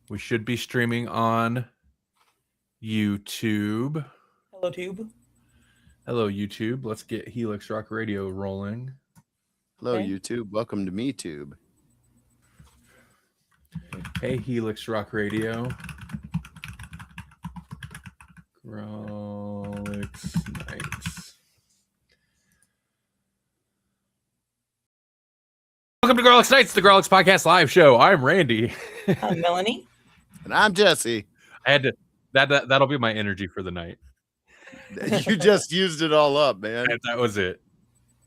We should be streaming on YouTube. Hello, Tube. Hello, YouTube. Let's get Helix Rock Radio rolling. Hello, Okay. YouTube. Welcome to MeTube. Hey, Helix Rock Radio. Grawlix Nights. Welcome to Grawlix Nights, the Grawlix Podcast live show. I'm Randy. I'm Melanie. And I'm Jesse. I had to. That'll be my energy for the night. You just used it all up, man. That was it.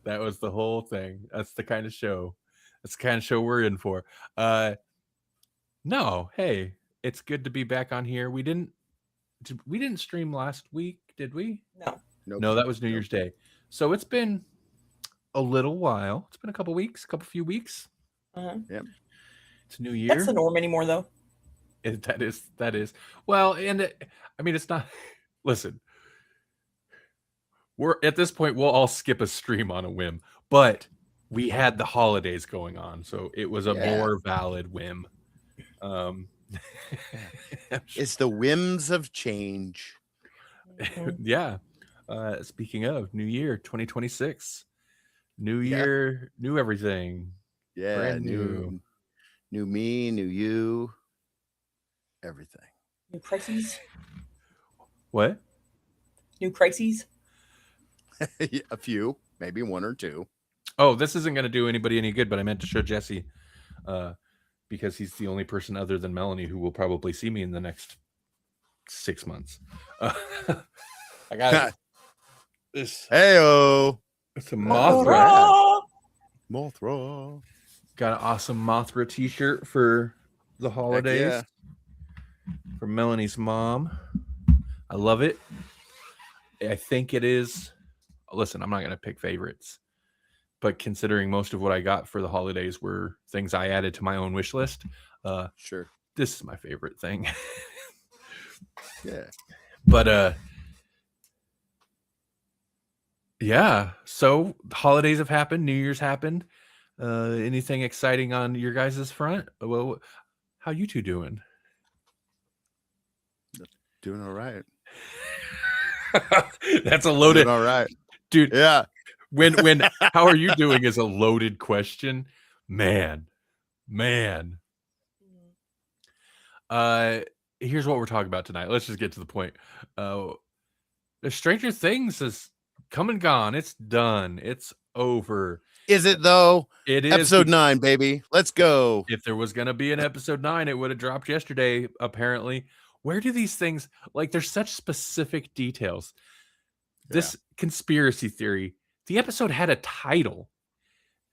That was the whole thing. That's the kind of show. That's the kind of show we're in for. No, hey, it's good to be back on here. We didn't stream last week, did we? No. Nope. No, that was New Year's Day. So it's been a little while. It's been a couple few weeks. Uh-huh. Yep. It's New Year. That's the norm anymore, though. That is. Well, and I mean, it's not. Listen, we're at this point. We'll all skip a stream on a whim, but we had the holidays going on, so it was a more valid whim. It's the whims of change. Yeah. Speaking of New Year, 2026, New Year, new everything. Yeah, Brand new me, new you, everything. New crises. What? New crises. A few, maybe one or two. Oh, this isn't going to do anybody any good, but I meant to show Jesse because he's the only person other than Melanie who will probably see me in the next 6 months. I got this. Hey-oh. It's a Mothra. Mothra. Got an awesome Mothra t-shirt for the holidays. Yeah. From Melanie's mom. I love it. I think it is. Listen, I'm not going to pick favorites. But considering most of what I got for the holidays were things I added to my own wish list, Sure. this is my favorite thing. Yeah. But yeah, so holidays have happened, New Year's happened. Anything exciting on your guys' front? Well, how you two doing? Doing all right. That's a loaded. Doing all right. Dude. Yeah. When how are you doing is a loaded question. Man. Here's what we're talking about tonight. Let's just get to the point. The Stranger Things is come and gone. It's done. It's over. Is it though? It is. Episode 9, baby. Let's go. If there was gonna be an episode 9, it would have dropped yesterday, apparently. Where do these things, like, there's such specific details. This conspiracy theory, the episode had a title.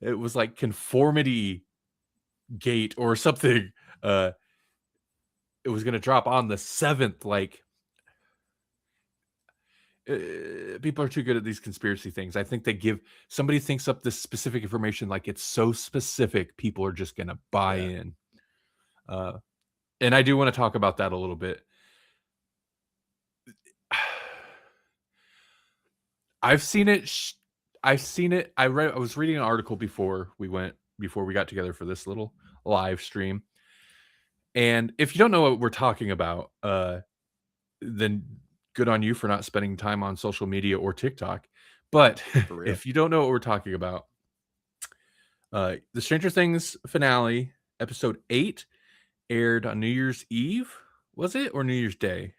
It was like Conformity Gate or something. It was going to drop on the 7th. Like, people are too good at these conspiracy things. I think somebody thinks up this specific information like it's so specific, people are just going to buy in. And I do want to talk about that a little bit. I've seen it. I was reading an article before we got together for this little live stream. And if you don't know what we're talking about, then good on you for not spending time on social media or TikTok. But if you don't know what we're talking about, the Stranger Things finale, episode 8, aired on New Year's Eve. Was it? Or New Year's Day?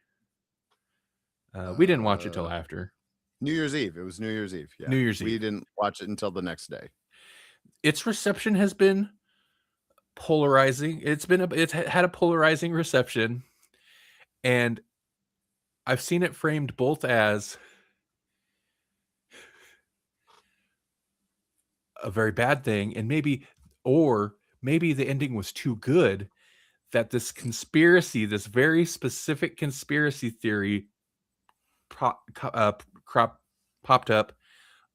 We didn't watch it till after. New Year's Eve. It was New Year's Eve. Yeah. New Year's Eve. We didn't watch it until the next day. Its reception has been polarizing. It's had a polarizing reception, and I've seen it framed both as a very bad thing, and maybe the ending was too good, that this very specific conspiracy theory popped up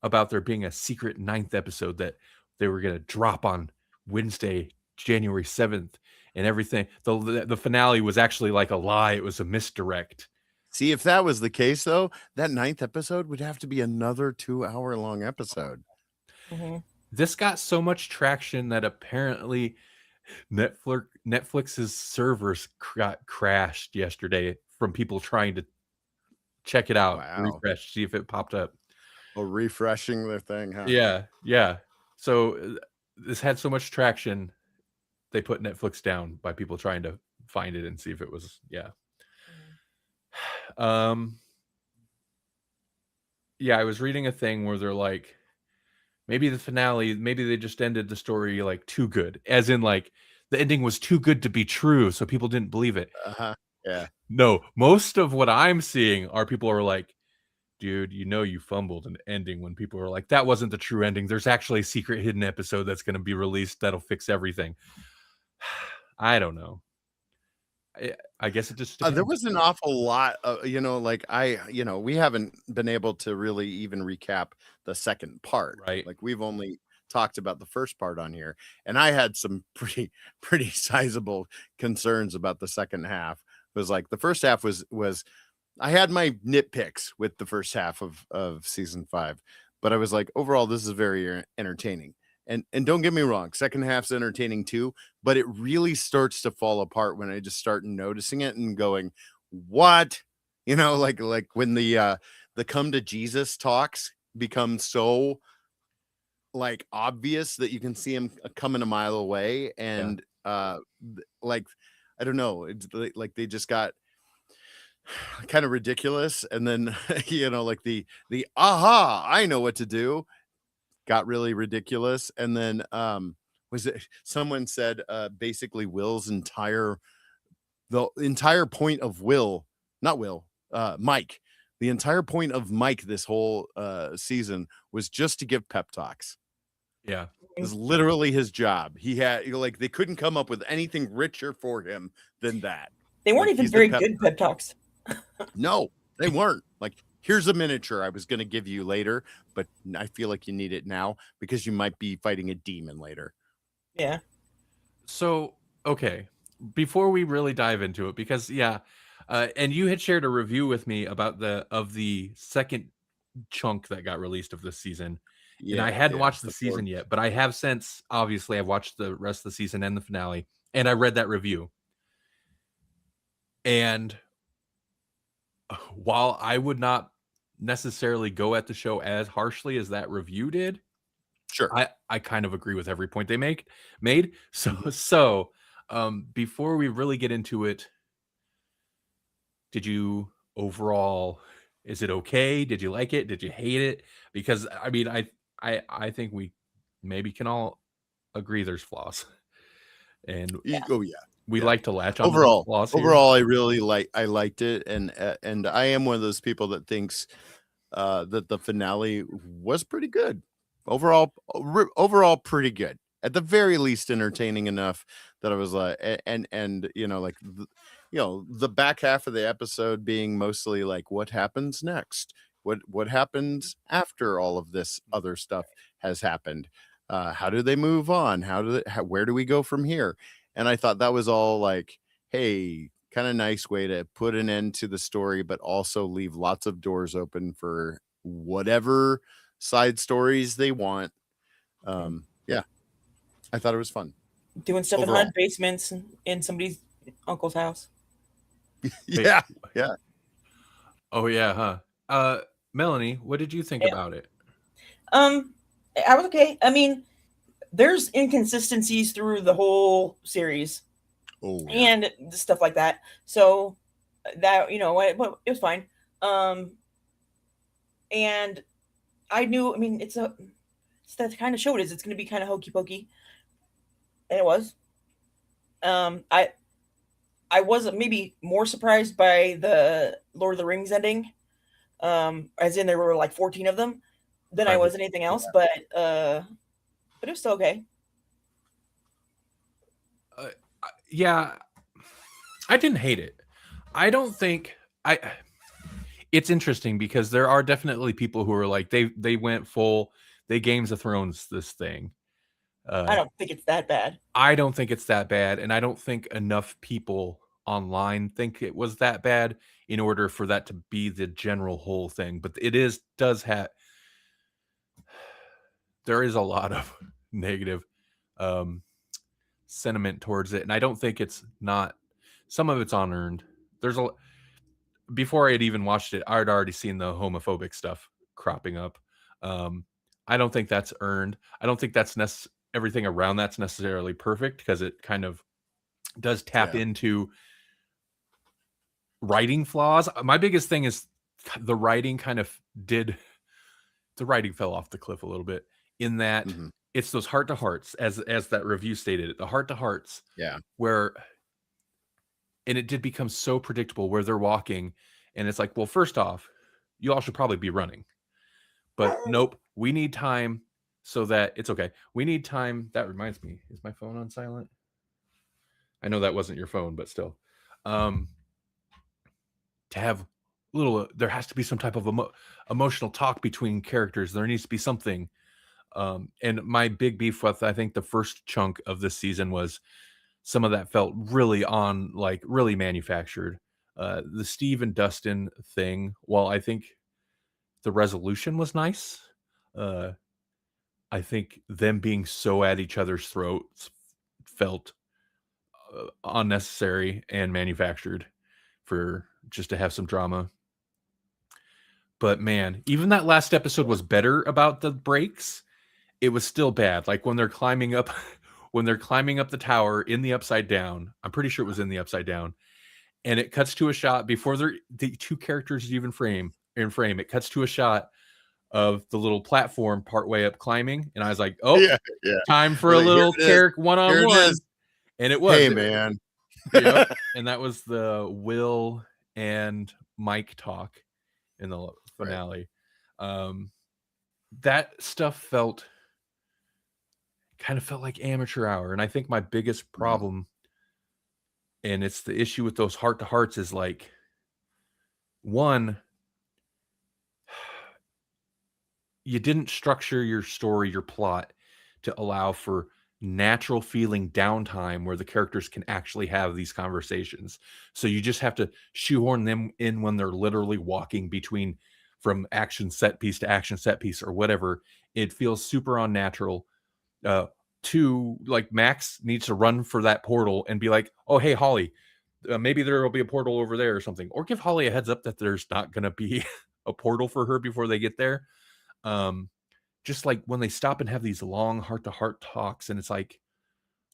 about there being a secret 9th episode that they were going to drop on Wednesday, January 7th, and everything. The finale was actually like a lie. It was a misdirect. See, if that was the case, though, that 9th episode would have to be another 2-hour-long episode. Mm-hmm. This got so much traction that apparently Netflix Netflix's servers got crashed yesterday from people trying to check it out, Wow. refresh, see if it popped up. Oh, refreshing the thing, huh? Yeah. So this had so much traction, they put Netflix down by people trying to find it and see if it was, yeah. Um, yeah, I was reading a thing where they're like, maybe the finale, maybe they just ended the story like too good, as in like the ending was too good to be true, so people didn't believe it. Uh-huh. Yeah. No, most of what I'm seeing are people are like, dude, you know you fumbled an ending when people are like, that wasn't the true ending. There's actually a secret hidden episode that's going to be released that'll fix everything. I don't know. I guess it just There depends. was an awful lot of, we haven't been able to really even recap the second part. Right. Like we've only talked about the first part on here, and I had some pretty sizable concerns about the second half. It was like the first half was I had my nitpicks with the first half of season 5, but I was like, overall, this is very entertaining. And don't get me wrong, second half's entertaining too, but it really starts to fall apart when I just start noticing it and going, what? Like when the come to Jesus talks become so like obvious that you can see him coming a mile away, and like I don't know, it's like they just got kind of ridiculous, and then like the aha, I know what to do got really ridiculous, and then was it someone said basically the entire point of Mike, the entire point of Mike this whole season was just to give pep talks. Yeah. It was literally his job. He had like they couldn't come up with anything richer for him than that. They weren't Like, even he's the very pep good pep talks. No, they weren't. Like, here's a miniature I was going to give you later, but I feel like you need it now because you might be fighting a demon later. Yeah. So, okay, before we really dive into it, because and you had shared a review with me about the second chunk that got released of this season, and I hadn't watched the season yet, but I have since. Obviously, I've watched the rest of the season and the finale, and I read that review. And while I would not necessarily go at the show as harshly as that review did, Sure. I kind of agree with every point they made. So before we really get into it, did you overall, is it okay? Did you like it? Did you hate it? Because I mean, I think we maybe can all agree there's flaws, and Oh yeah. we Yeah. like to latch on to those flaws here. I liked it, and I am one of those people that thinks that the finale was pretty good. Overall pretty good. At the very least entertaining enough that I was like, and like the back half of the episode being mostly like what happens next? What happens after all of this other stuff has happened? How do they move on? Where do we go from here? And I thought that was all like, hey, kind of nice way to put an end to the story, but also leave lots of doors open for whatever side stories they want. Yeah, I thought it was fun. Doing stuff Overall. in HUD basements in somebody's uncle's house. Yeah. Oh yeah, huh? Melanie, what did you think about it? I was okay. I mean, there's inconsistencies through the whole series. Oh, yeah. And stuff like that. So that it was fine. And I knew. I mean, it's that kind of show. It's going to be kind of hokey pokey, and it was. I was maybe more surprised by the Lord of the Rings ending, as in there were like 14 of them, than I was anything else. But it was still okay. Yeah, I didn't hate it. I don't think it's interesting because there are definitely people who are like they went full, they Games of Thrones this thing. I don't think it's that bad. I don't think it's that bad, and I don't think enough people online think it was that bad in order for that to be the general whole thing. But there is a lot of negative sentiment towards it, and I don't think it's not. Some of it's unearned. There's a before I had even watched it, I had already seen the homophobic stuff cropping up. I don't think that's earned. I don't think that's everything around that's necessarily perfect because it kind of does tap into writing flaws. My biggest thing is the writing the writing fell off the cliff a little bit in that it's those heart to hearts, as that review stated, the heart to hearts, where, and it did become so predictable where they're walking, and it's like, well, first off, you all should probably be running, but nope, we need time so that it's okay. We need time. That reminds me, is my phone on silent? I know that wasn't your phone, but still, to have there has to be some type of emotional talk between characters. There needs to be something. And my big beef with, I think, the first chunk of this season was some of that felt really really manufactured. The Steve and Dustin thing, while I think the resolution was nice, I think them being so at each other's throats felt unnecessary and manufactured for just to have some drama. But man, even that last episode was better about the breaks. It was still bad. Like when they're climbing up the tower in the upside down. I'm pretty sure it was in the upside down. And it cuts to a shot before the two characters even in frame. It cuts to a shot of the little platform partway up climbing. And I was like, oh, time for a little character one-on-one. And it was. Hey, man. Yep. And that was the Will and Mike talk in the finale. That stuff kind of felt like amateur hour. And I think my biggest problem, and it's the issue with those heart to hearts, is like, one, you didn't structure your story, your plot, to allow for natural feeling downtime where the characters can actually have these conversations. So you just have to shoehorn them in when they're literally walking from action set piece to action set piece or whatever. It feels super unnatural. Two, like Max needs to run for that portal and be like, oh, hey, Holly, maybe there will be a portal over there or something, or give Holly a heads up that there's not going to be a portal for her before they get there. Just like when they stop and have these long heart-to-heart talks, and it's like,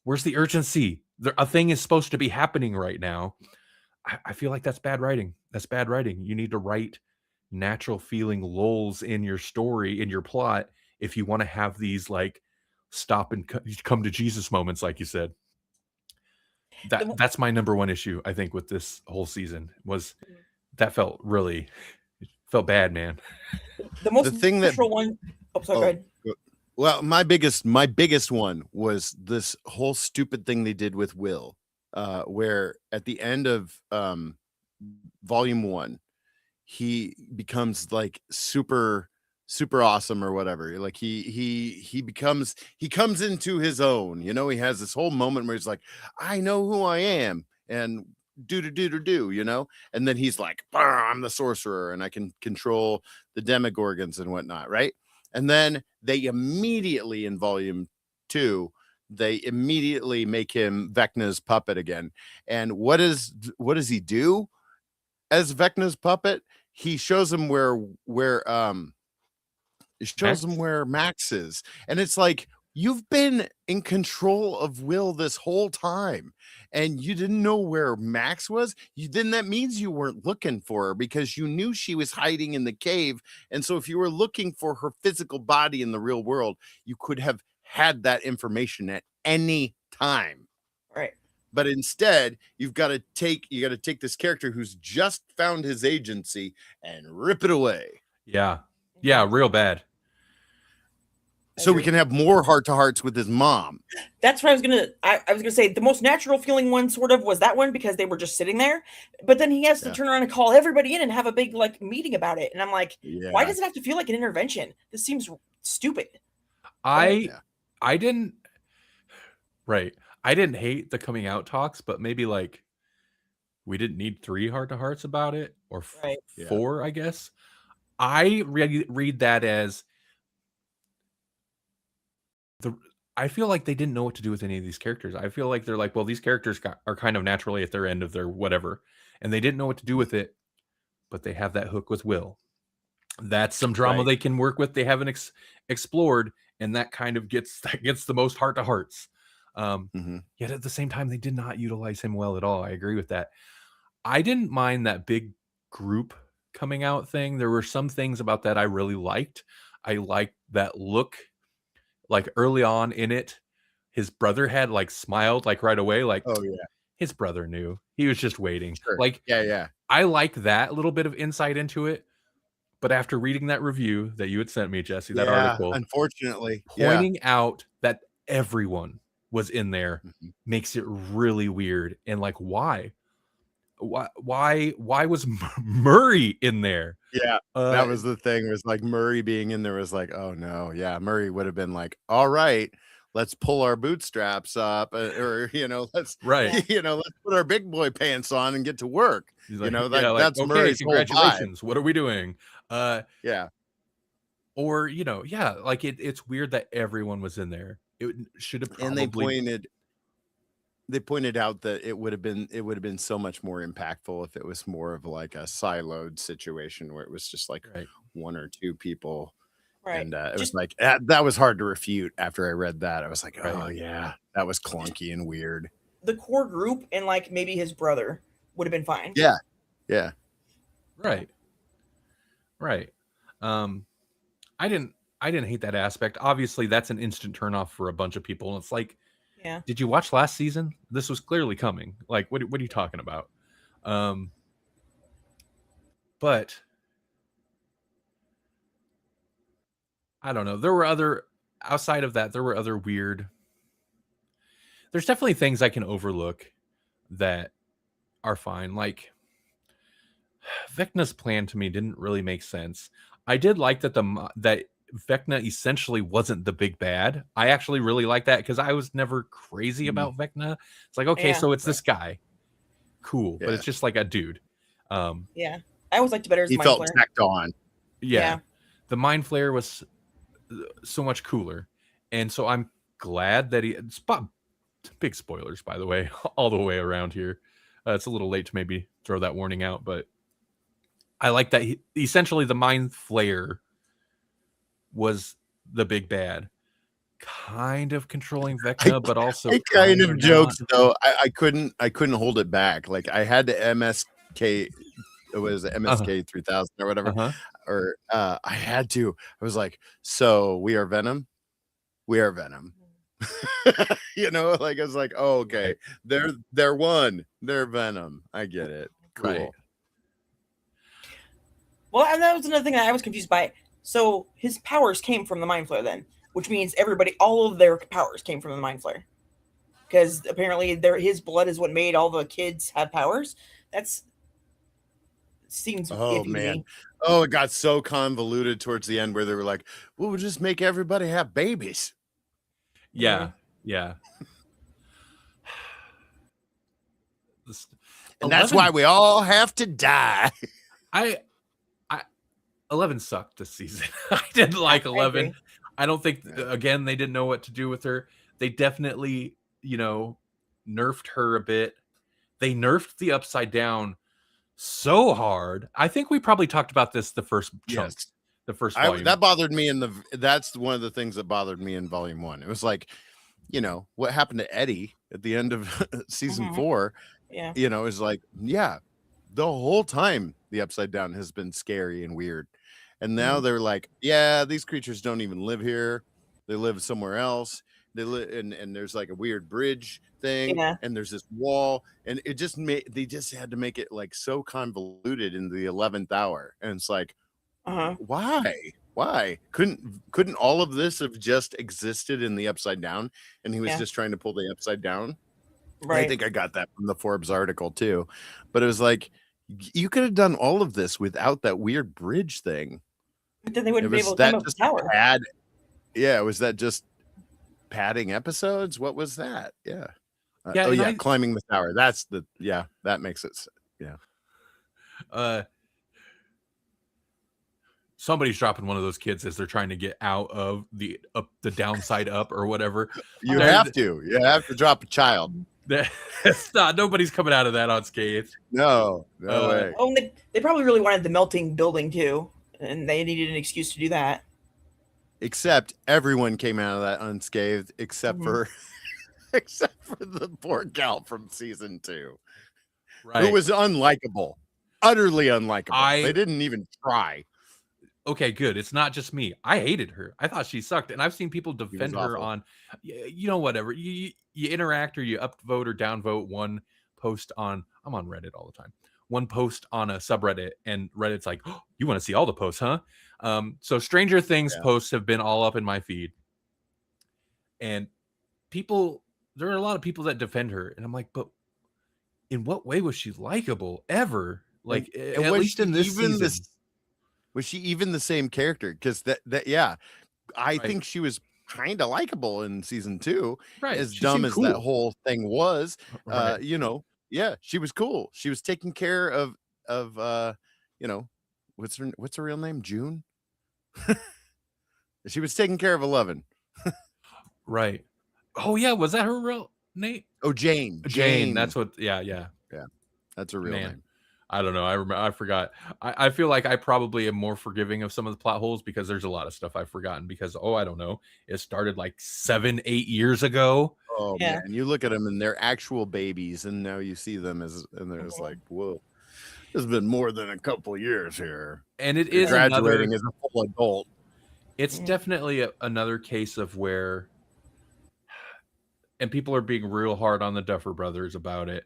where's the urgency? A thing is supposed to be happening right now. I feel like that's bad writing. That's bad writing. You need to write natural feeling lulls in your story, in your plot, if you want to have these like stop and come to Jesus moments, like you said. That's my number one issue, I think, with this whole season, was that felt bad, man. The thing natural one. Oh, sorry, go ahead. Well, my biggest one was this whole stupid thing they did with Will, where at the end of volume 1, he becomes like super awesome or whatever. Like he comes into his own, you know. He has this whole moment where he's like, I know who I am, and do, you know. And then he's like, I'm the sorcerer and I can control the demogorgons and whatnot, right? And then they immediately, in volume 2, they immediately make him Vecna's puppet again. And what does he do as Vecna's puppet? He shows him where Max is. And it's like, you've been in control of Will this whole time, and you didn't know where Max was. Then that means you weren't looking for her, because you knew she was hiding in the cave. And so if you were looking for her physical body in the real world, you could have had that information at any time. Right. But instead, you got to take this character who's just found his agency and rip it away. Yeah, real bad. So we can have more heart-to-hearts with his mom. That's what I was gonna say. The most natural feeling one sort of was that one, because they were just sitting there. But then he has to turn around and call everybody in and have a big like meeting about it. And I'm like, why does it have to feel like an intervention? This seems stupid. I didn't hate the coming out talks, but maybe like we didn't need 3 heart-to-hearts about it, or 4, I guess. I read that as I feel like they didn't know what to do with any of these characters. I feel like they're like, well, these characters are kind of naturally at their end of their whatever, and they didn't know what to do with it. But they have that hook with Will. That's some drama Right. they can work with. They haven't explored, and that kind of gets the most heart to hearts. Yet at the same time, they did not utilize him well at all. I agree with that. I didn't mind that big group coming out thing. There were some things about that I really liked. I liked that look. Like early on in it, his brother had like smiled like right away. Like, Oh yeah, his brother knew. He was just waiting. sure. Like, Yeah. I like that little bit of insight into it. But after reading that review that you had sent me, Jesse, that article, unfortunately, pointing out that everyone was in there makes it really weird. And like, why was Murray in there? Yeah, that was the thing. Was like Murray being in there was like, oh no, yeah. Murray would have been like, all right, let's pull our bootstraps up, or let's right, let's put our big boy pants on and get to work. He's like, That's okay, Murray's congratulations. What are we doing? Yeah. Or like it's weird that everyone was in there. It should have probably. And they pointed out that it would have been so much more impactful if it was more of like a siloed situation where it was just like one or two people. Right. And it was like that was hard to refute after I read that. I was like, oh yeah, that was clunky and weird. The core group and like maybe his brother would have been fine. Yeah. Right. I didn't hate that aspect. Obviously, that's an instant turnoff for a bunch of people. And it's like, yeah. Did you watch last season? This was clearly coming. Like, what are you talking about? But I don't know. There were outside of that, there were other weird. There's definitely things I can overlook that are fine. Like Vecna's plan to me didn't really make sense. I did like that that Vecna essentially wasn't the big bad. I actually really like that because I was never crazy about Vecna. It's like, okay, so it's this guy. Cool. But it's just like a dude. Yeah. I always liked it better as he Mind felt Flayer. tacked on. Yeah. The Mind Flayer was so much cooler. And so I'm glad that big spoilers, by the way, all the way around here. It's a little late to maybe throw that warning out, but I like that essentially the Mind Flayer was the big bad, kind of controlling Vecna, but also I kind of jokes though. I couldn't hold it back. Like I had to MSK. It was MSK 3000 or whatever. Or I had to. I was like, so we are Venom. We are Venom. Like I was like, oh, okay. They're one. They're Venom. I get it. Cool. Right. Well, and that was another thing that I was confused by. So his powers came from the Mind Flayer then, which means all of their powers came from the Mind Flayer. Because apparently his blood is what made all the kids have powers. Seems iffy man. To me. Oh, it got so convoluted towards the end where they were like, well, we'll just make everybody have babies. Yeah. And that's why we all have to die. 11 sucked this season. I didn't like 11. I don't think, again, they didn't know what to do with her. They definitely, nerfed her a bit. They nerfed the Upside Down so hard. I think we probably talked about this the first chunk, the first volume. That bothered me that's one of the things that bothered me in volume 1. It was like, what happened to Eddie at the end of season 4? Yeah. Is like, the whole time the Upside Down has been scary and weird. And now they're like, these creatures don't even live here. They live somewhere else. They live and there's like a weird bridge thing, and there's this wall, and it just they just had to make it like so convoluted in the 11th hour. And it's like, why couldn't all of this have just existed in the Upside Down, and he was just trying to pull the Upside Down? Right. I think I got that from the Forbes article too, but it was like, you could have done all of this without that weird bridge thing. But then they wouldn't be able to come up with power. Was that just padding episodes? What was that? Yeah. Climbing the tower. That's that makes it. somebody's dropping one of those kids as they're trying to get out of the downside up or whatever. You have to drop a child. It's not, nobody's coming out of that unscathed. No way. Oh, and they probably really wanted the melting building too, and they needed an excuse to do that. Except everyone came out of that unscathed, except for the poor gal from season 2, Right? who was unlikable, utterly unlikable. They didn't even try. Okay, good. It's not just me. I hated her. I thought she sucked, and I've seen people defend her on, whatever. You interact or you upvote or downvote one post on. I'm on Reddit all the time. One post on a subreddit, and Reddit's like, oh, "You want to see all the posts, huh?" So Stranger Things posts have been all up in my feed, and there are a lot of people that defend her, and I'm like, but in what way was she likable ever? Like, and at least in this season. Was she even the same character? Because I think she was kind of likable in season 2, right? As dumb as that whole thing was, right. She was cool. She was taking care of what's her real name? June. She was taking care of 11. Right. Oh yeah, was that her real name? Oh, Jane. That's what. Yeah. That's her real name. I don't know. I remember. I forgot. I feel like I probably am more forgiving of some of the plot holes because there's a lot of stuff I've forgotten because I don't know. It started like 7-8 years ago. Oh man, you look at them and they're actual babies, and now you see them and there's like, whoa, it's been more than a couple years here. And it is graduating as a full adult. It's definitely another case of where, and people are being real hard on the Duffer Brothers about it.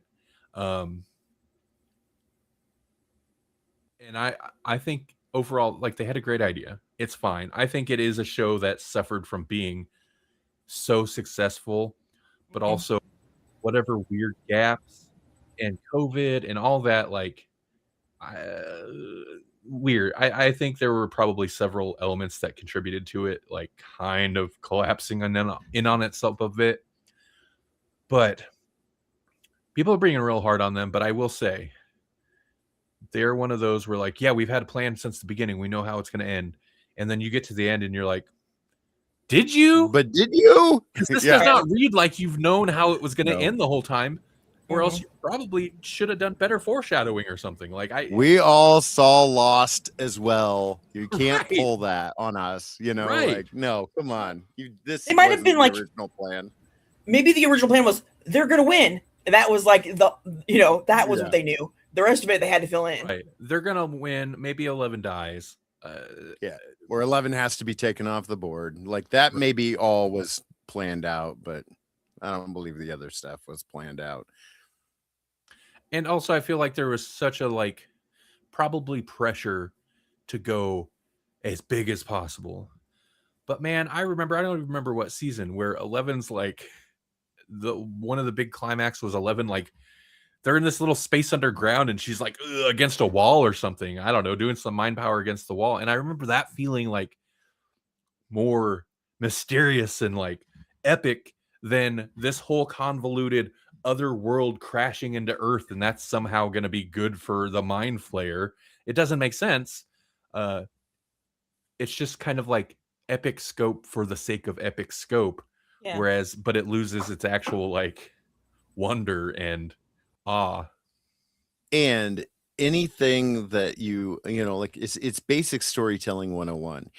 And I think overall, like, they had a great idea. It's fine. I think it is a show that suffered from being so successful, but also whatever weird gaps and COVID and all that, like, weird. I think there were probably several elements that contributed to it, like kind of collapsing in on itself a bit. But people are bringing real hard on them. But I will say, they're one of those where, like, yeah, we've had a plan since the beginning. We know how it's going to end. And then you get to the end and you're like, did you? But did you? Because this does not read like you've known how it was going to end the whole time. Or else you probably should have done better foreshadowing or something. We all saw Lost as well. You can't pull that on us, Like, no, come on. This might have been like original plan. Maybe the original plan was they're going to win. And that was like that was what they knew. The rest of it they had to fill in. Right. They're going to win. Maybe 11 dies. Or 11 has to be taken off the board. Like, that maybe all was planned out, but I don't believe the other stuff was planned out. And also, I feel like there was such a, probably pressure to go as big as possible. But man, I don't even remember what season where 11's one of the big climax was 11, they're in this little space underground and she's against a wall or something. I don't know, doing some mind power against the wall. And I remember that feeling more mysterious and epic than this whole convoluted other world crashing into Earth, and that's somehow going to be good for the Mind Flayer. It doesn't make sense. It's just kind of epic scope for the sake of epic scope, but it loses its actual wonder and awe. And anything that it's basic storytelling 101.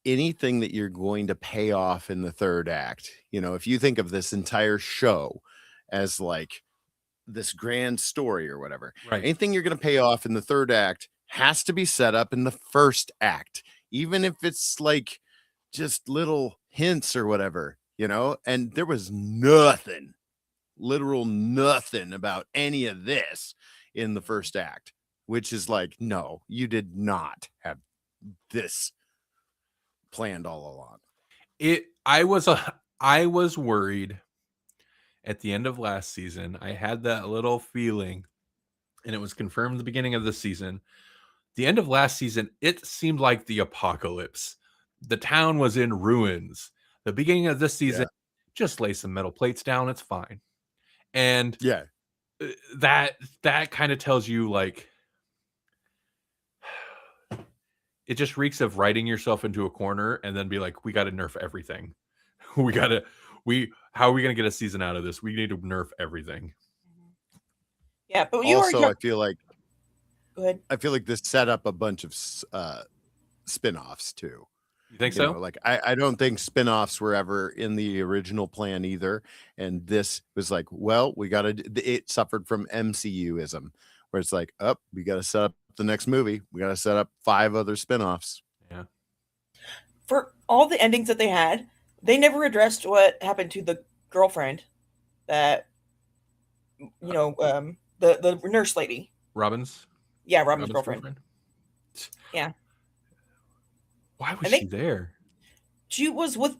Anything that you're going to pay off in the third act, if you think of this entire show as this grand story or whatever, right? Anything you're going to pay off in the third act has to be set up in the first act, even if it's just little hints or whatever, and there was literal nothing about any of this in the first act, which is no, you did not have this planned all along. I was worried at the end of last season. I had that little feeling, and it was confirmed at the beginning of this season. The end of last season, it seemed like the apocalypse. The town was in ruins. The beginning of this season, just lay some metal plates down. It's fine. And that kind of tells you it just reeks of writing yourself into a corner and then be like, we got to nerf everything. How are we going to get a season out of this? We need to nerf everything. Yeah, but also, I feel like go ahead. I feel like this set up a bunch of spin-offs too. You think so? Like I don't think spin-offs were ever in the original plan either. And this was like, well, it suffered from MCUism, where it's like, we got to set up the next movie. We got to set up 5 other spin-offs. Yeah. For all the endings that they had, they never addressed what happened to the girlfriend that, the nurse lady. Robin's girlfriend. Yeah. Why was she there? She was with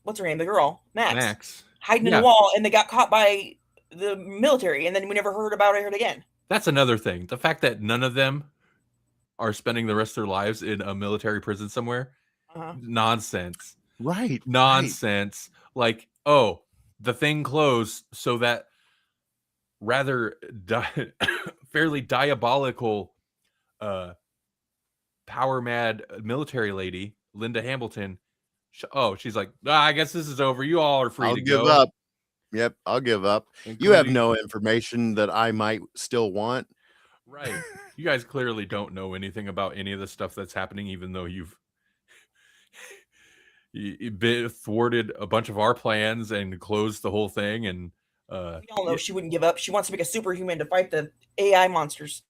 what's her name? The girl, Max. Hiding in the wall, and they got caught by the military, and then we never heard about her again. That's another thing. The fact that none of them are spending the rest of their lives in a military prison somewhere. Nonsense. Right. Nonsense. Right. Like, oh, the thing closed so that rather fairly diabolical power mad military lady, Linda Hamilton. She's like, I guess this is over. You all are free to go. I'll give up. Yep, I'll give up. You have no information that I might still want. Right. You guys clearly don't know anything about any of the stuff that's happening, even though you've thwarted a bunch of our plans and closed the whole thing. And we all know she wouldn't give up. She wants to make a superhuman to fight the AI monsters.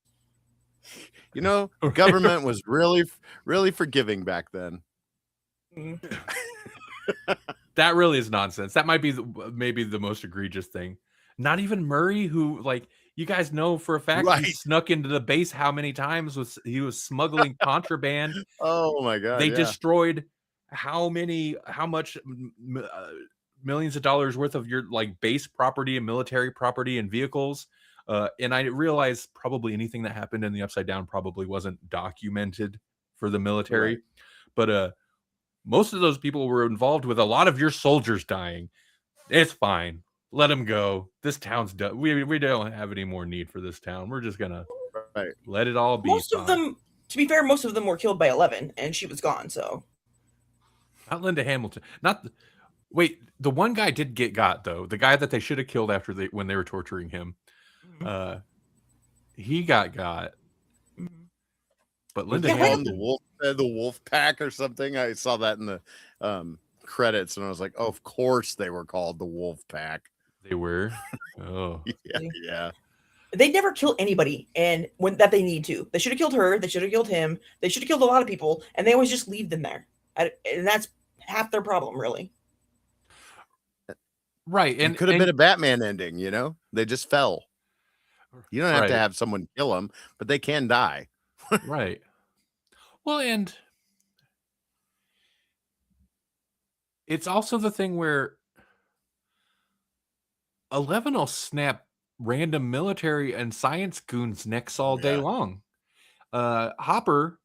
Government was really, really forgiving back then. That really is nonsense. That might be maybe the most egregious thing. Not even Murray, who, like, you guys know for a fact he snuck into the base how many times he was smuggling contraband. Oh my god. They destroyed how much millions of dollars worth of your like base property and military property and vehicles. And I realize probably anything that happened in the Upside Down probably wasn't documented for the military. Right. But most of those people were involved with a lot of your soldiers dying. It's fine. Let them go. This town's done. We don't have any more need for this town. We're just gonna let it all be. Most of them, to be fair, most of them were killed by 11, and she was gone. So, not Linda Hamilton. Wait, the one guy did get got though. The guy that they should have killed when they were torturing him. He got. But Linda Hamilton, the wolf pack or something. I saw that in the credits, and I was like, oh, of course they were called the Wolf Pack. They were. Oh, yeah. They never kill anybody, and that they need to. They should have killed her. They should have killed him. They should have killed a lot of people, and they always just leave them there. And that's half their problem, really. Right, and could have been a Batman ending. They just fell. You don't have to have someone kill them, but they can die. Right. Well, and it's also the thing where 11 will snap random military and science goons' necks all day long. Hopper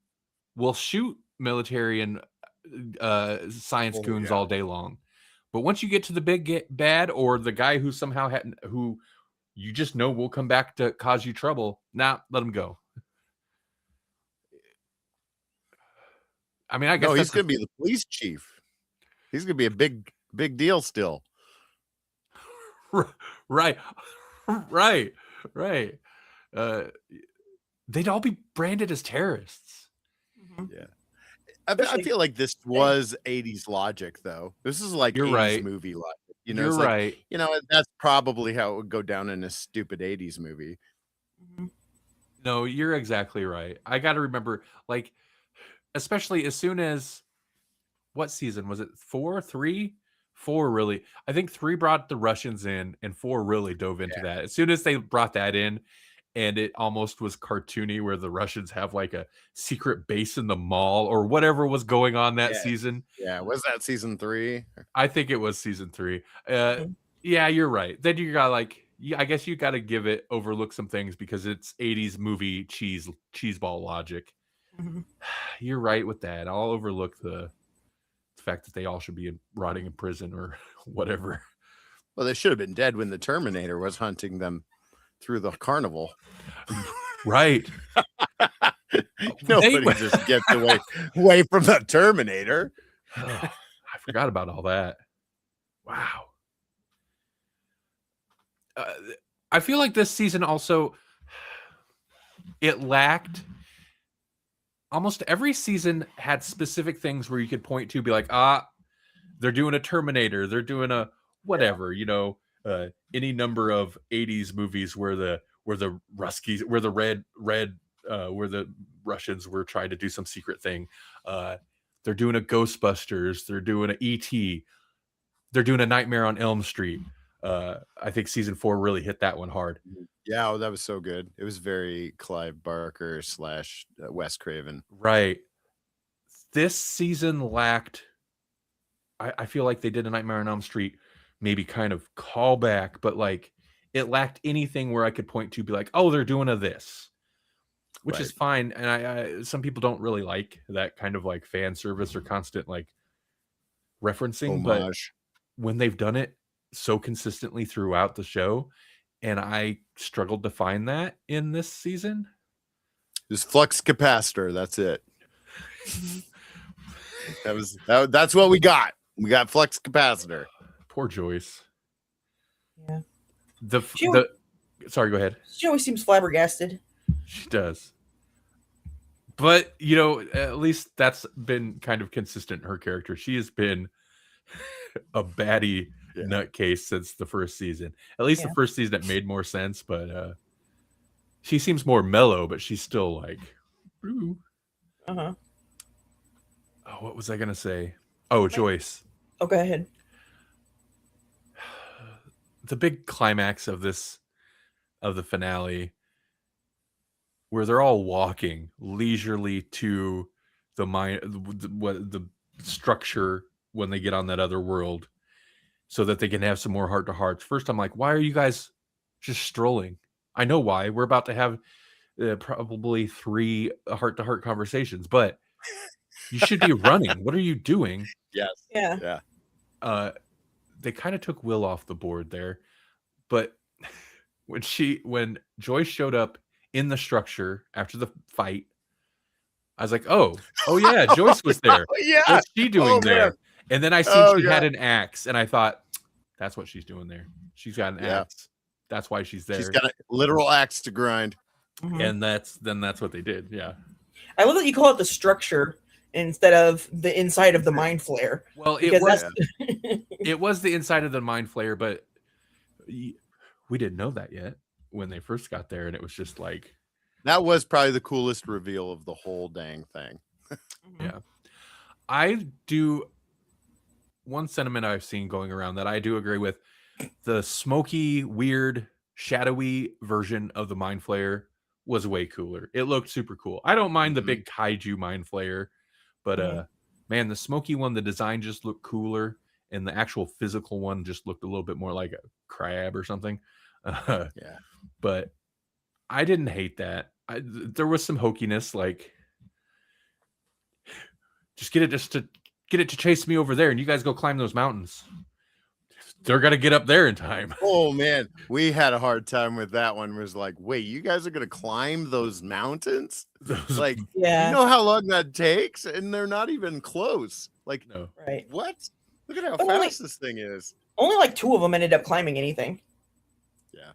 will shoot military and science goons all day long. But once you get to the big bad or the guy who who you just know will come back to cause you trouble, let him go. I mean, I guess he's going to be the police chief. He's going to be a big deal still. Right. They'd all be branded as terrorists. Yeah. I feel like this was 80s logic, though. This is like 80s movie logic. You're right. That's probably how it would go down in a stupid 80s movie. No, you're exactly right. I got to remember, like, especially as soon as, what season was it? 4, 3, 4 really. I think 3 brought the Russians in, and 4 really dove into that. As soon as they brought that in, and it almost was cartoony, where the Russians have like a secret base in the mall or whatever was going on that season. Yeah, was that season 3? I think it was season 3. Yeah, you're right. Then you got I guess you got to overlook some things because it's 80s movie cheeseball logic. You're right with that. I'll overlook the fact that they all should be rotting in prison or whatever. Well, they should have been dead when the Terminator was hunting them through the carnival. Right. Nobody just gets away from the Terminator. I forgot about all that. Wow. I feel like this season also, it lacked. Almost every season had specific things where you could point to, be like, they're doing a Terminator, they're doing a whatever, any number of 80s movies where the Ruskies, where the Russians were trying to do some secret thing. They're doing a Ghostbusters, they're doing a E.T., they're doing a Nightmare on Elm Street. I think season 4 really hit that one hard. Yeah, that was so good. It was very Clive Barker / Wes Craven. Right. This season lacked. I feel like they did a Nightmare on Elm Street, maybe kind of callback, but like it lacked anything where I could point to, be like, oh, they're doing this, which is fine. And I some people don't really like that kind of like fan service or constant like referencing, but when they've done it so consistently throughout the show, and I struggled to find that in this season. Just flux capacitor. That's it. That's what we got. We got flux capacitor. Poor Joyce. Yeah. Sorry, go ahead. She always seems flabbergasted. She does. But, at least that's been kind of consistent in her character. She has been a baddie nutcase since the first season. At least the first season it made more sense, but she seems more mellow, but she's still like, ooh. Uh-huh. Oh, what was I gonna say? Oh, Joyce. Oh, go ahead. The big climax of the finale, where they're all walking leisurely to the structure when they get on that other world, so that they can have some more heart-to-hearts. First, I'm like, why are you guys just strolling? I know why. We're about to have probably 3 heart-to-heart conversations, but you should be running. What are you doing? Yes. Yeah. They kind of took Will off the board there, but when Joyce showed up in the structure after the fight, I was like, oh yeah, Joyce was there. Yeah. What's she doing there? Man. And then I see she had an axe, and I thought, that's what she's doing there. She's got an axe. That's why she's there. She's got a literal axe to grind. Mm-hmm. And that's what they did. Yeah. I love that you call it the structure instead of the inside of the mind flare. Well, it was the inside of the mind flare, but we didn't know that yet when they first got there, and it was just like, that was probably the coolest reveal of the whole dang thing. Yeah. I do. One sentiment I've seen going around that I do agree with: the smoky, weird, shadowy version of the mind flayer was way cooler. It looked super cool. I don't mind the big kaiju mind flayer, but man, the smoky one, the design just looked cooler, and the actual physical one just looked a little bit more like a crab or something. But I didn't hate that. There was some hokiness, like, just get it to chase me over there, and you guys go climb those mountains. They're gonna get up there in time. Oh man, we had a hard time with that one. It was like, wait, you guys are gonna climb those mountains? Like, you know how long that takes, and they're not even close. Like, no, right? What? Look at how fast this thing is. Only like 2 of them ended up climbing anything. Yeah.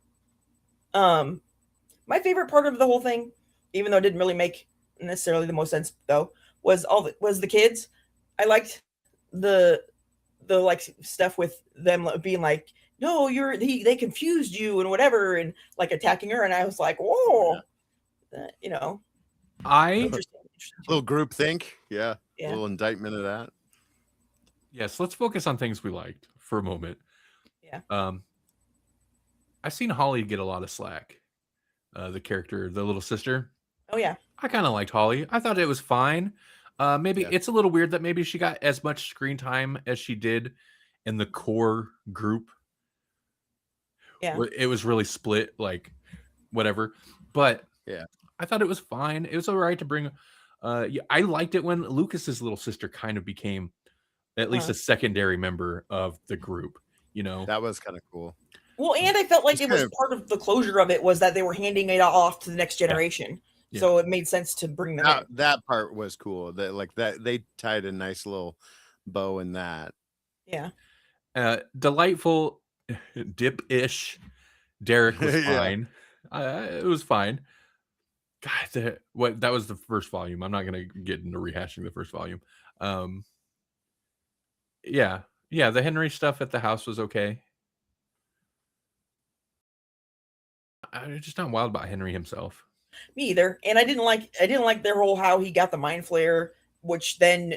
My favorite part of the whole thing, even though it didn't really make necessarily the most sense, though, was the kids. I liked the like stuff with them being like, no, they confused you and whatever, and like attacking her, and I was like, whoa, interesting. Little group think, a little indictment of that. Yes, let's focus on things we liked for a moment. Yeah. I've seen Holly get a lot of slack. The character, the little sister. Oh yeah. I kind of liked Holly. I thought it was fine. Maybe it's a little weird that maybe she got as much screen time as she did in the core group. Yeah. It was really split, like whatever. But I thought it was fine. It was all right to bring. I liked it when Lucas's little sister kind of became at least a secondary member of the group. That was kind of cool. Well, and I felt like it was part of the closure of it was that they were handing it off to the next generation. So it made sense to bring them in. That part was cool. That like that they tied a nice little bow in that. Yeah. Delightful dip-ish. Derek was Yeah. fine. It was fine. God, that was the first volume. I'm not gonna get into rehashing the first volume. Yeah, the Henry stuff at the house was okay. I'm just not wild about Henry himself. Me either. And I didn't like their whole how he got the mind flare, which then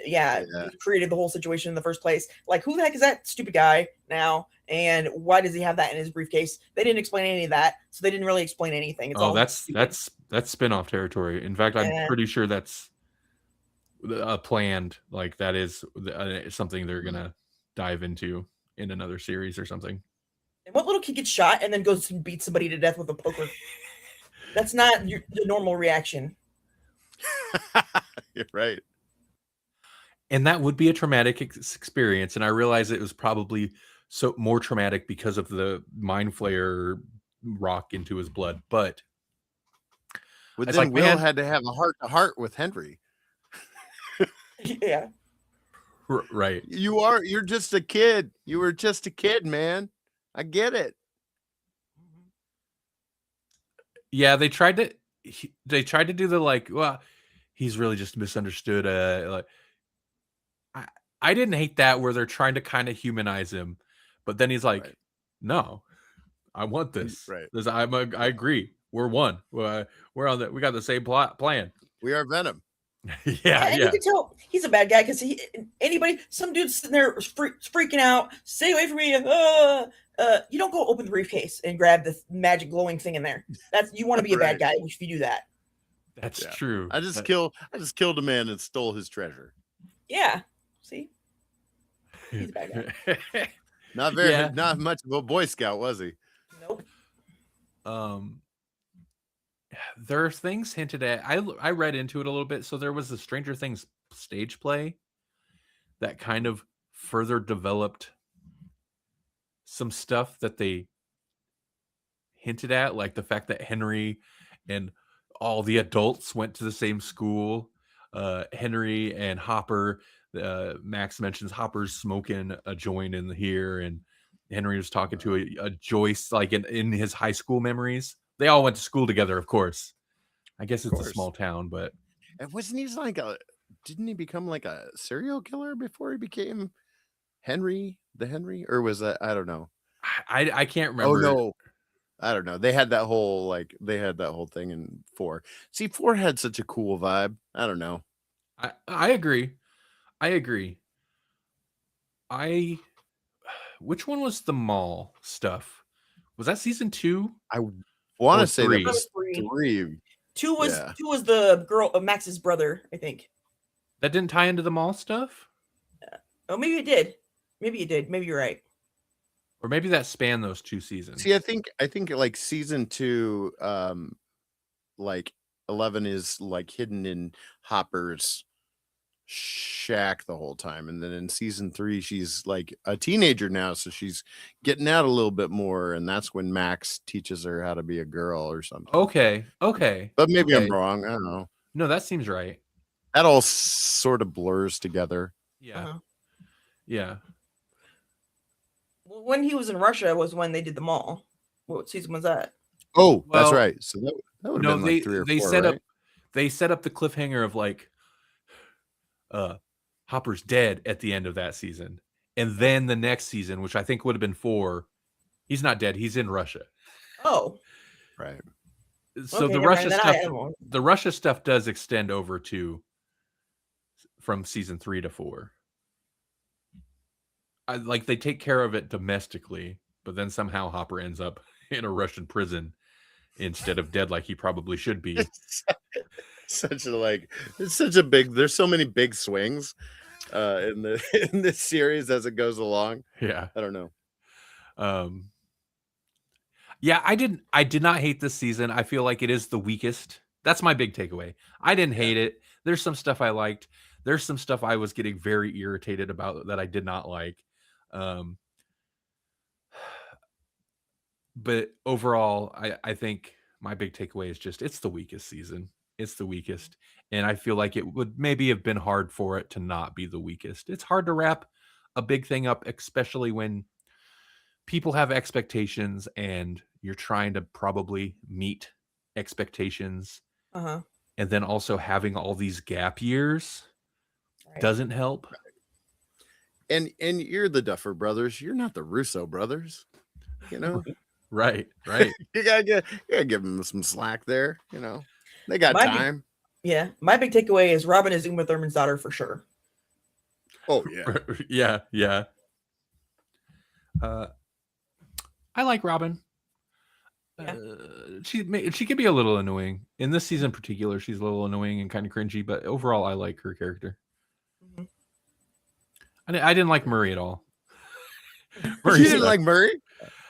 created the whole situation in the first place. Like, who the heck is that stupid guy now? And why does he have that in his briefcase? They didn't explain any of that, so they didn't really explain anything. It's all that's spin-off territory. In fact, I'm pretty sure that's planned. Like that is something they're gonna dive into in another series or something. And what little kid gets shot and then goes and beats somebody to death with a poker? That's not the normal reaction. You're right. And that would be a traumatic experience. And I realize it was probably more traumatic because of the mind flare rock into his blood. But then Will had to have a heart-to-heart with Henry. Yeah. Right. You're just a kid. You were just a kid, man. I get it. Yeah, they tried to do the like, well, he's really just misunderstood. Like, I didn't hate that where they're trying to kind of humanize him, but then he's like, no, I want this. Right. I agree. We're one. We're on that. We got the same plan. We are Venom. Yeah. You can tell he's a bad guy because some dude's sitting there freaking out. Stay away from me. You don't go open the briefcase and grab the magic glowing thing in there. You want to be a bad guy if you do that. That's true. I just killed a man and stole his treasure. Yeah. See? He's a bad guy. Not much of a Boy Scout, was he? Nope. There are things hinted at. I read into it a little bit. So there was the Stranger Things stage play that kind of further developed some stuff that they hinted at, like the fact that Henry and all the adults went to the same school. Henry and Hopper, Max mentions Hopper's smoking a joint in here, and Henry was talking to a Joyce, like in his high school memories. They all went to school together, of course. I guess it's a small town, but wasn't he like didn't he become like a serial killer before he became Henry, or was that, I don't know. I can't remember. Oh no, I don't know. They had that whole thing in 4. See, 4 had such a cool vibe. I don't know. I agree. Which one was the mall stuff? Was that season 2? I want to say 3? that was 3. 2 was the girl of Max's brother, I think. That didn't tie into the mall stuff? Oh, maybe it did. Maybe you're right. Or maybe that spanned those 2 seasons. See, I think like season 2, like 11 is like hidden in Hopper's shack the whole time, and then in season 3 she's like a teenager now, so she's getting out a little bit more, and that's when Max teaches her how to be a girl or something. Okay. But maybe I'm wrong. I don't know. No, that seems right. That all sort of blurs together. Yeah. Yeah. Well, when he was in Russia was when they did the mall. What season was that? Oh, that's right. So that would have been like 3 or 4. They set up the cliffhanger of like Hopper's dead at the end of that season. And then the next season, which I think would have been 4, he's not dead. He's in Russia. Oh. Right. So the Russia stuff does extend over to from season 3 to 4. Like they take care of it domestically, but then somehow Hopper ends up in a Russian prison instead of dead like he probably should be. It's such a big, there's so many big swings in this series as it goes along. Yeah. I don't know. Yeah, I did not hate this season. I feel like it is the weakest. That's my big takeaway. I didn't hate it. There's some stuff I liked. There's some stuff I was getting very irritated about that I did not like. But overall, I think my big takeaway is just it's the weakest season. It's the weakest. And I feel like it would maybe have been hard for it to not be the weakest. It's hard to wrap a big thing up, especially when people have expectations and you're trying to probably meet expectations. Uh-huh. And then also having all these gap years doesn't help. And you're the Duffer Brothers. You're not the Russo brothers. You know? Right. you gotta give them some slack there. You know, they got time. My big takeaway is Robin is Uma Thurman's daughter for sure. Oh yeah. I like Robin. Yeah. She can be a little annoying in this season in particular. She's a little annoying and kind of cringy, but overall, I like her character. Mm-hmm. I didn't like Murray at all. You didn't like Murray?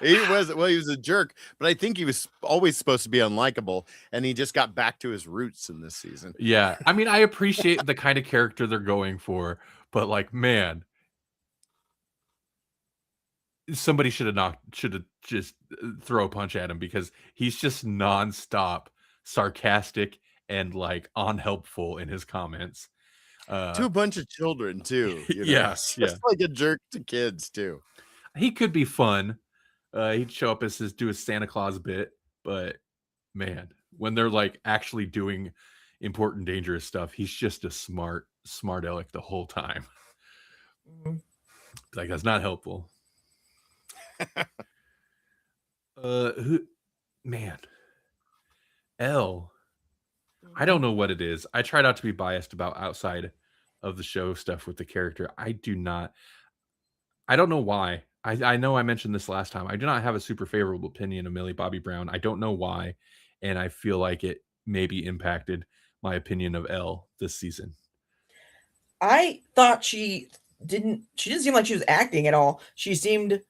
He was a jerk, but I think he was always supposed to be unlikable, and he just got back to his roots in this season. Yeah, I mean, I appreciate the kind of character they're going for, but like, man, somebody should have just throw a punch at him because he's just nonstop sarcastic and like unhelpful in his comments. To a bunch of children too. You know? Yes, just like a jerk to kids too. He could be fun. He'd show up do his Santa Claus bit, but man, when they're like actually doing important, dangerous stuff, he's just a smart aleck the whole time. Mm-hmm. Like, that's not helpful. Elle. I don't know what it is. I try not to be biased about outside of the show stuff with the character. I don't know why. I know I mentioned this last time. I do not have a super favorable opinion of Millie Bobby Brown. I don't know why. And I feel like it maybe impacted my opinion of Elle this season. I thought she didn't seem like she was acting at all. She seemed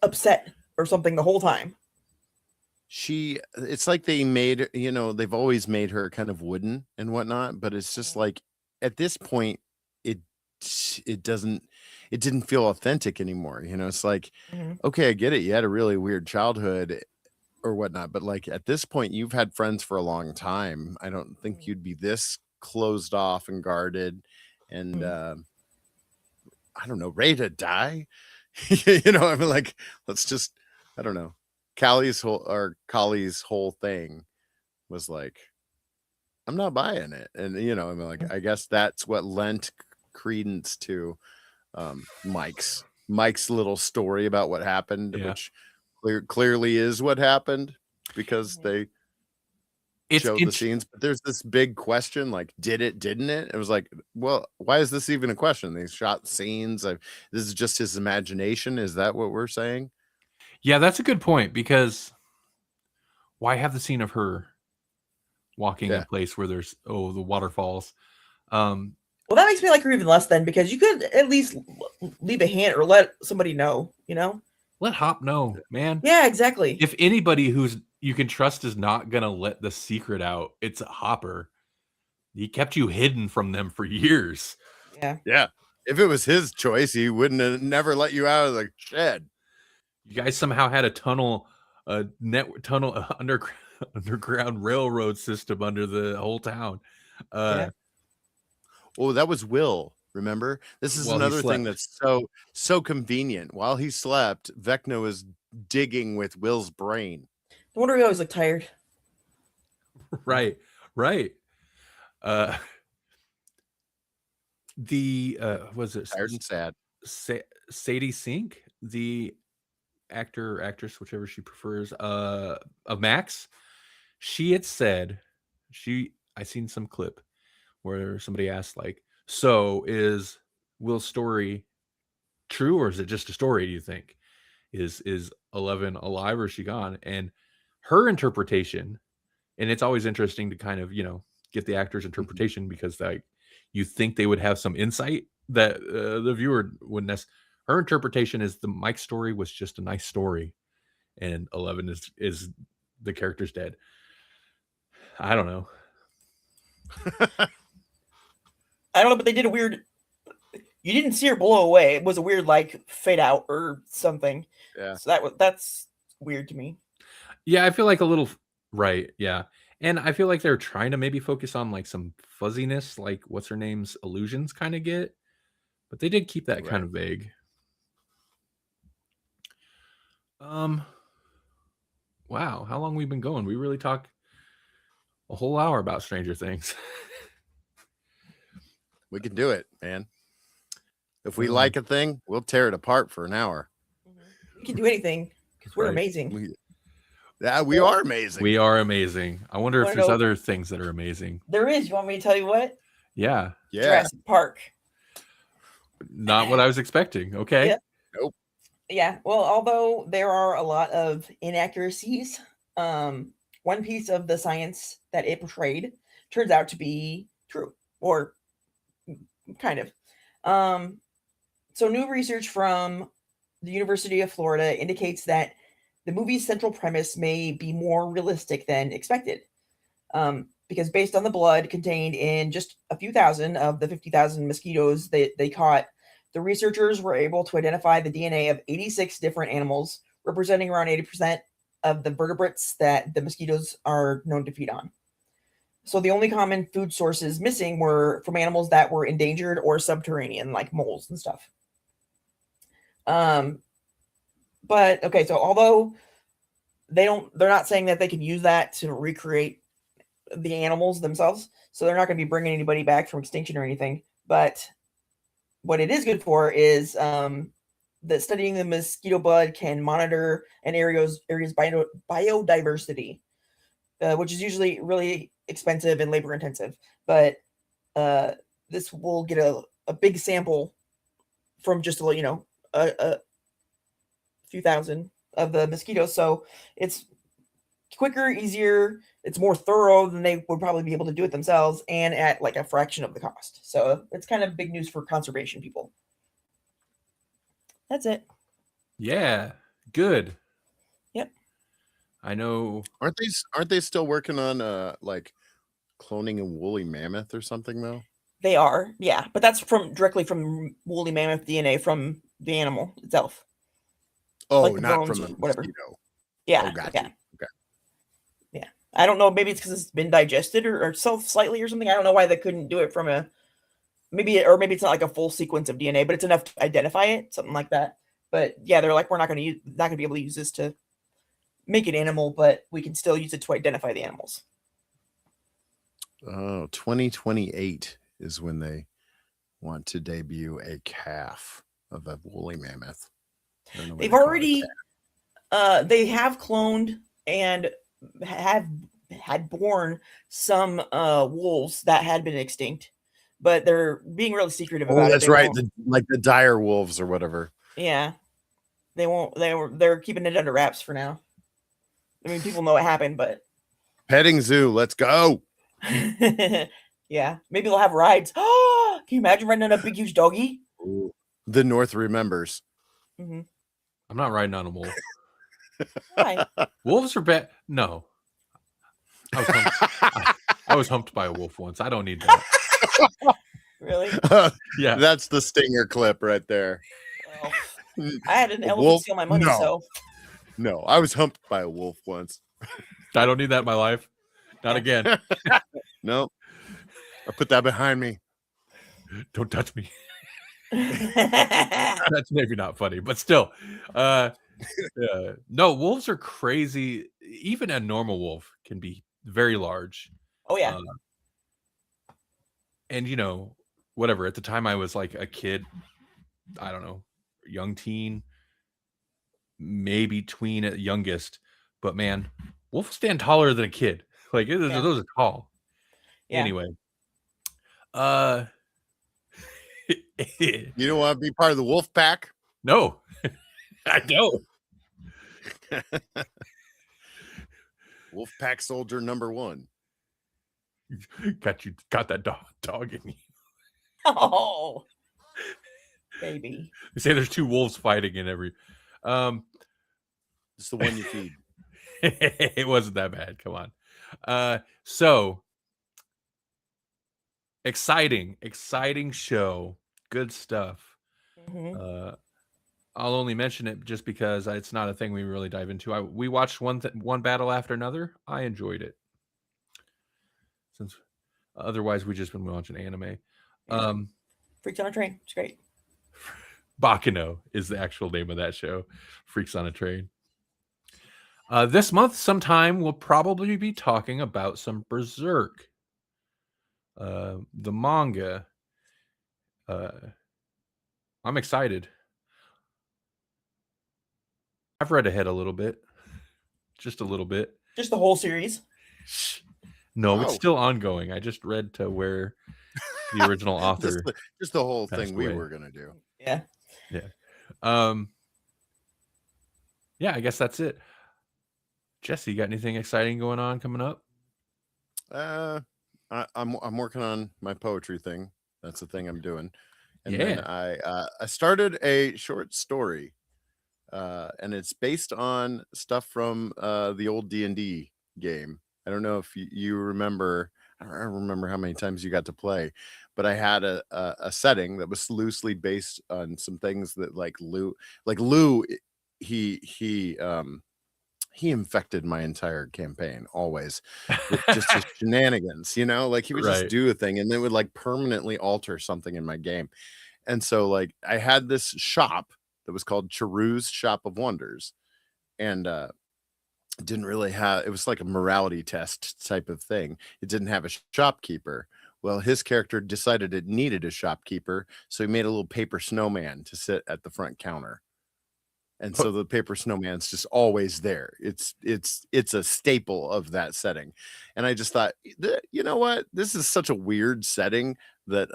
upset or something the whole time. It's like they made, they've always made her kind of wooden and whatnot, but it's just like at this point, it didn't feel authentic anymore. It's like, okay, I get it. You had a really weird childhood or whatnot, but like at this point, you've had friends for a long time. I don't think you'd be this closed off and guarded and, I don't know, ready to die. I mean, like, let's just, I don't know. Kali's whole thing was like, I'm not buying it. And, I mean, like, I guess that's what lent credence to Mike's little story about what happened, which clearly is what happened because they showed the scenes. But there's this big question, like, didn't it? It was like, well, why is this even a question? They shot scenes. This is just his imagination. Is that what we're saying? Yeah, that's a good point, because why have the scene of her walking a place where there's the waterfalls? Well, that makes me like her even less then, because you could at least leave a hint or let somebody know, Let Hop know, man. Yeah, exactly. If anybody who's you can trust is not gonna let the secret out, it's Hopper. He kept you hidden from them for years. Yeah. If it was his choice, he wouldn't have never let you out of the shed. You guys somehow had a underground railroad system under the whole town. Oh, that was Will. Remember, this is another thing that's so convenient. While he slept, Vecna was digging with Will's brain. No wonder he always looked tired. Right. Was it tired and sad? Sadie Sink, the actor or actress, whichever she prefers, of Max, she had said, I seen some clip where somebody asked, like, so is Will's story true, or is it just a story, do you think? Is 11 alive, or is she gone? And her interpretation, and it's always interesting to kind of, get the actor's interpretation, because like you think they would have some insight that the viewer wouldn't. Her interpretation is the Mike story was just a nice story, and 11 is the character's dead. I don't know. I don't know, but they did a weird. You didn't see her blow away. It was a weird, like, fade out or something. Yeah. So that's weird to me. Yeah, I feel like a little right. Yeah, And I feel like they're trying to maybe focus on like some fuzziness, like what's her name's illusions kind of get, but they did keep that kind of vague. Wow, how long we've been going? We really talked a whole hour about Stranger Things. We can do it, man. If we like a thing, we'll tear it apart for an hour. We can do anything because we're amazing. We are amazing. We are amazing. I wonder if there's other things that are amazing. There is. You want me to tell you what? Yeah. Jurassic Park. Not what I was expecting. Okay. Yeah. Nope. Yeah. Well, although there are a lot of inaccuracies, one piece of the science that it portrayed turns out to be true, or kind of. So new research from the University of Florida indicates that the movie's central premise may be more realistic than expected. Because based on the blood contained in just a few thousand of the 50,000 mosquitoes they caught, the researchers were able to identify the DNA of 86 different animals, representing around 80% of the vertebrates that the mosquitoes are known to feed on. So the only common food sources missing were from animals that were endangered or subterranean, like moles and stuff. But okay, so although they're not saying that they can use that to recreate the animals themselves, so they're not going to be bringing anybody back from extinction or anything. But what it is good for is that studying the mosquito blood can monitor an area's biodiversity, which is usually really expensive and labor intensive. But this will get a big sample from just a few thousand of the mosquitoes, so it's quicker, easier, it's more thorough than they would probably be able to do it themselves, and at like a fraction of the cost. So it's kind of big news for conservation people. That's it. Yeah, good. Yep. I know. Aren't they still working on like cloning a woolly mammoth or something though? They are, yeah, but that's directly from woolly mammoth DNA from the animal itself. Oh, like not from the whatever. mosquito. Yeah. Oh, gotcha. Yeah. Okay. Yeah. I don't know. Maybe it's because it's been digested or slightly or something. I don't know why they couldn't do it from maybe it's not like a full sequence of DNA, but it's enough to identify it, something like that. But yeah, they're like, we're not going to be able to use this to make an animal, but we can still use it to identify the animals. Oh, 2028 is when they want to debut a calf of a woolly mammoth. They've already they have cloned and have had born some wolves that had been extinct, but they're being really secretive about it. That's right. Like the dire wolves or whatever. Yeah. They're keeping it under wraps for now. I mean, people know what happened, but petting zoo, let's go. Yeah, maybe they'll have rides. Can you imagine riding on a big huge doggy? Ooh. The North remembers. Mm-hmm. I'm not riding on a wolf. Why? Wolves are bad. No. I was humped by a wolf once. I don't need that. Really? Yeah. That's the stinger clip right there. Well, I had an elephant steal my money, so. No, I was humped by a wolf once. I don't need that in my life. Not again. No. I put that behind me. Don't touch me. That's maybe not funny, but still. No, wolves are crazy. Even a normal wolf can be very large. Oh, yeah. And, whatever. At the time I was like a kid, I don't know, young teen, maybe tween at youngest. But, man, wolves stand taller than a kid. Like, those are tall. Yeah. Anyway. You don't want to be part of the wolf pack? No, I don't. Wolf pack soldier number 1. Got that dog in you. Oh, baby. They say there's 2 wolves fighting in every. It's the one you feed. It wasn't that bad. Come on. So exciting show. Good stuff. Mm-hmm. I'll only mention it just because it's not a thing we really dive into. We watched one battle after another. I enjoyed it. since otherwise we just been watching anime. Yeah. Freaks on a Train. It's great. Bakano is the actual name of that show. Freaks on a Train. This month, sometime, we'll probably be talking about some Berserk. The manga. I'm excited. I've read ahead a little bit. Just a little bit. Just the whole series. No, it's still ongoing. I just read to where the original author. just the whole thing we away. were gonna do. Yeah. Yeah. Yeah, I guess that's it. Jesse, you got anything exciting going on coming up? I'm working on my poetry thing. That's the thing I'm doing. And Yeah. then I started a short story. And it's based on stuff from the old D&D game. I don't know if you remember. I don't remember how many times you got to play, but I had a setting that was loosely based on some things that like Lou, he infected my entire campaign always with just his shenanigans, like he would just do a thing and it would like permanently alter something in my game. And so like I had this shop that was called Chiru's Shop of Wonders, and didn't really have, it was like a morality test type of thing. It didn't have a shopkeeper. Well, his character decided it needed a shopkeeper, so he made a little paper snowman to sit at the front counter. And so the paper snowman's just always there. It's a staple of that setting. And I just thought, you know what? This is such a weird setting that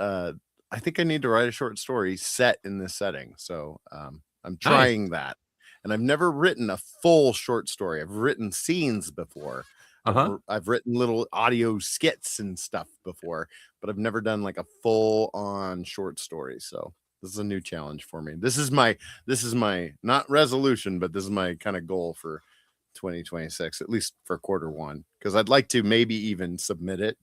I think I need to write a short story set in this setting. So I'm trying that. And I've never written a full short story. I've written scenes before. I've written little audio skits and stuff before, but I've never done like a full on short story. So this is a new challenge for me. This is my not resolution, but this is my kind of goal for 2026, at least for Q1, because I'd like to maybe even submit it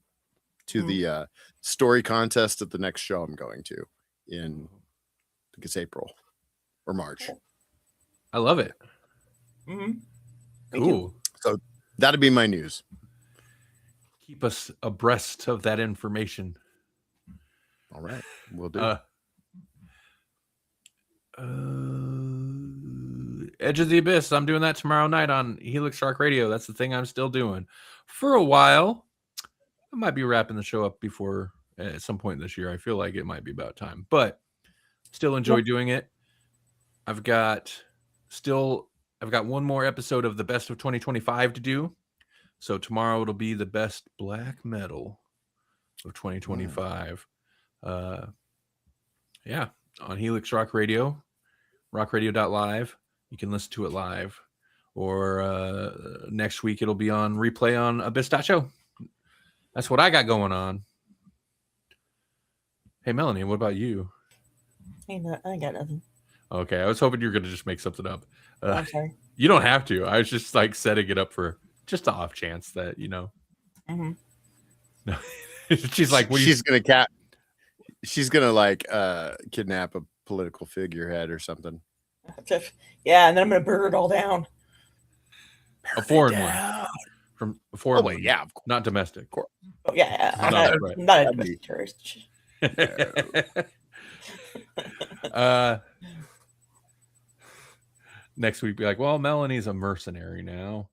to the story contest at the next show I'm going to in, I think it's April or March. I love it. Cool. So that'd be my news. Keep us abreast of that information. All right, we'll do. Edge of the Abyss. I'm doing that tomorrow night on Helix Rock Radio. That's the thing I'm still doing for a while. I might be wrapping the show up before at some point this year. I feel like it might be about time, but still enjoy doing it. I've got one more episode of the best of 2025 to do. So tomorrow it'll be the best black metal of 2025. Yeah, on Helix Rock Radio, rockradio.live. You can listen to it live, or next week it'll be on replay on abyss.show. That's what I got going on. Hey, Melanie, what about you? I got nothing. Okay, I was hoping you were going to just make something up. I'm sorry. You don't have to. I was just like setting it up for just the off chance that, No. She's like, she's gonna like kidnap a political figurehead or something. Yeah, and then I'm gonna burn it all down. A foreign one. From a foreign one. Yeah, of course. Not domestic. Oh, yeah, I'm not a domestic terrorist. Next week, be like, well, Melanie's a mercenary now.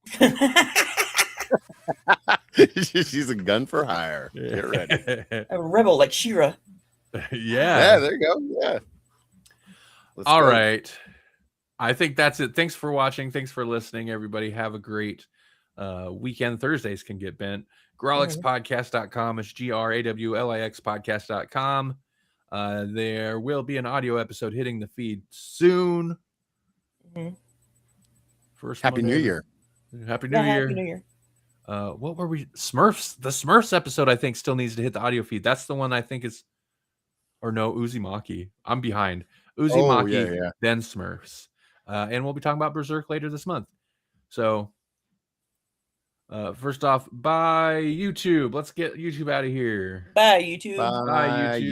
She's a gun for hire. Get ready. A rebel like She-Ra. Yeah, there you go. Yeah. All right. I think that's it. Thanks for watching. Thanks for listening, everybody. Have a great weekend. Thursdays can get bent. Grawlixpodcast.com. It's GRAWLIX podcast.com. There will be an audio episode hitting the feed soon. First Happy New Year. Happy New Year. Happy New Year. What were we? Smurfs. The Smurfs episode, I think, still needs to hit the audio feed. That's the one I think is, or no, Uzumaki. I'm behind. Uzumaki, then Smurfs. And we'll be talking about Berserk later this month. So, first off, bye, YouTube. Let's get YouTube out of here. Bye, YouTube. Bye, YouTube.